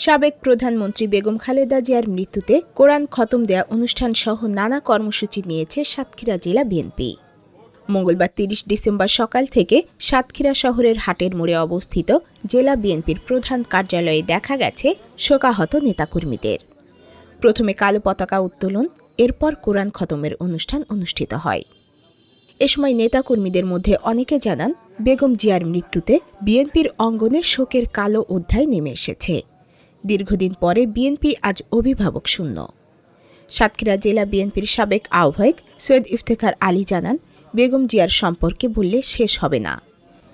সাবেক প্রধানমন্ত্রী বেগম খালেদা জিয়ার মৃত্যুতে কোরআন খতম দেয়া অনুষ্ঠান সহ নানা কর্মসূচি নিয়েছে সাতক্ষীরা জেলা বিএনপি। মঙ্গলবার ৩০ ডিসেম্বর সকাল থেকে সাতক্ষীরা শহরের হাটের মোড়ে অবস্থিত জেলা বিএনপির প্রধান কার্যালয়ে দেখা গেছে শোকাহত নেতাকর্মীদের। প্রথমে কালো পতাকা উত্তোলন, এরপর কোরআন খতমের অনুষ্ঠান অনুষ্ঠিত হয়। এ সময় নেতাকর্মীদের মধ্যে অনেকে জানান, বেগম জিয়ার মৃত্যুতে বিএনপির অঙ্গনে শোকের কালো অধ্যায় নেমে এসেছে। দীর্ঘদিন পরে বিএনপি আজ অভিভাবক শূন্য। সাতক্ষীরা জেলা বিএনপির সাবেক আহ্বায়ক সৈয়দ ইফতেখার আলী জানান, বেগম জিয়ার সম্পর্কে বললে শেষ হবে না।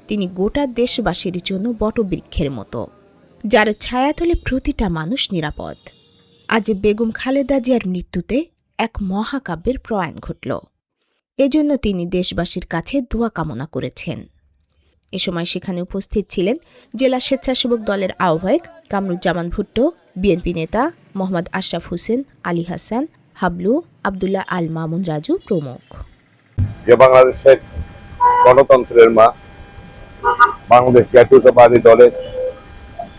তিনি গোটা দেশবাসীর জন্য বটবৃক্ষের মতো, যার ছায়াতলে প্রতিটা মানুষ নিরাপদ। আজ বেগম খালেদা জিয়ার মৃত্যুতে এক মহাকাব্যের প্রয়াণ ঘটল। এজন্য তিনি দেশবাসীর কাছে দোয়া কামনা করেছেন। এ সময় সেখানে উপস্থিত ছিলেন জেলা স্বেচ্ছাসেবক দলের আহ্বায়ক কামরুজ্জামান ভুট্টো, বিএনপি নেতা মোহাম্মদ আশরাফ হোসেন, আলী হাসান, হাবলু, আবদুল্লাহ আল মামুন রাজু প্রমুখ। যে বাংলাদেশের গণতন্ত্রের মা, বাংলাদেশ জাতীয়তাবাদী দলের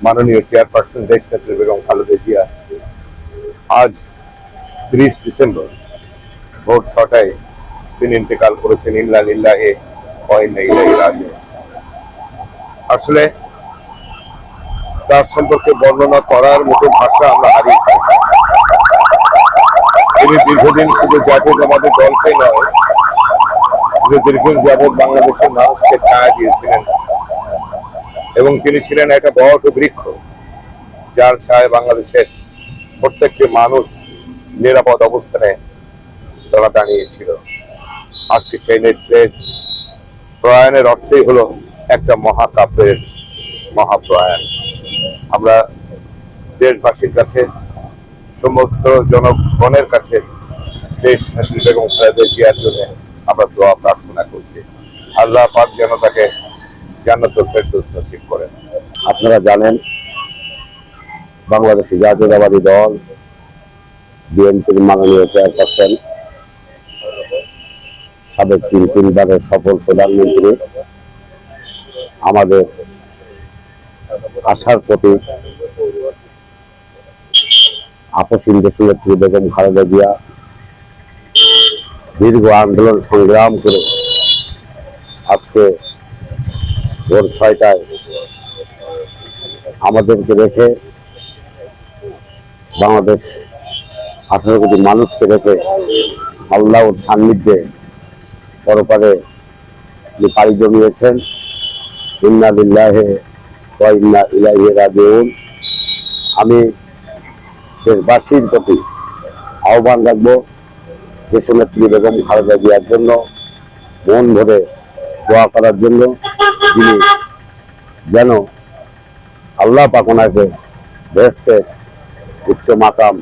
মাননীয় চেয়ারপারসন দেশনেত্রী বেগম খালেদা জিয়া আজ ৩০ ডিসেম্বর ভোর ৬টায় তিনি ইন্তেকাল করেছেন। ইন্না লিল্লাহি ওয়া ইন্না ইলাইহি রাজিউন। আসলে তার সম্পর্কে বর্ণনা করার মতো ভাষা আমরা হারিয়ে ফেলেছি। তিনি দীর্ঘদিন শুধু জাতীয়তাবাদী দলকেই নয়, দীর্ঘদিন যাবৎ বাংলাদেশের মানুষকে ছায়া দিয়েছিলেন এবং তিনি ছিলেন একটা বট বৃক্ষ, যার ছায় বাংলাদেশের প্রত্যেকটি মানুষ নিরাপদ অবস্থানে তারা দাঁড়িয়েছিল। আজকে সেই নেত্রের প্রয়াণের অর্থই হলো একটা মহাকাব্যের মহাপ্রয়াণ। আমরা দেশবাসীর কাছে, সমস্ত জনগণের কাছে দেশ নেত্রী বেগম খালেদা জিয়ার জন্য আমরা দোয়া প্রার্থনা করছি। আল্লাহ পাক যেন তাকে জান্নাতুল ফেরদৌস নসিব করেন। আপনারা জানেন, বাংলাদেশ জাতীয়তাবাদী দল বিএনপির মাননীয় চেয়ারপারসন, সাবেক তিনবারের সফল প্রধানমন্ত্রী, আমাদের আশার প্রতীক আপসীন দেশনেত্রী বেগম খালেদা জিয়া দীর্ঘ আন্দোলন সংগ্রাম করে আজকে ভোর ৬টায় আমাদেরকে রেখে, বাংলাদেশ ১৮ কোটি মানুষকে রেখে আল্লাহর সান্নিধ্যে পরপারে পাড়ি জমিয়েছেন। ইন্না লিল্লাহি ওয়া ইন্না ইলাইহি রাজিউন। আমি দেশবাসীর প্রতি আহ্বান রাখবো, দেশনেত্রী বেগম খালেদা জিয়ার জন্য মন ভরে দোয়া করার জন্য, যিনি যেন আল্লাহ পাক ওনাকে বেহেশতের উচ্চ মাকাম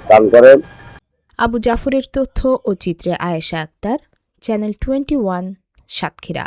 দান করেন। আবু জাফরের তথ্য ও চিত্রে আয়েশা আক্তার, চ্যানেল 21, সাতক্ষীরা।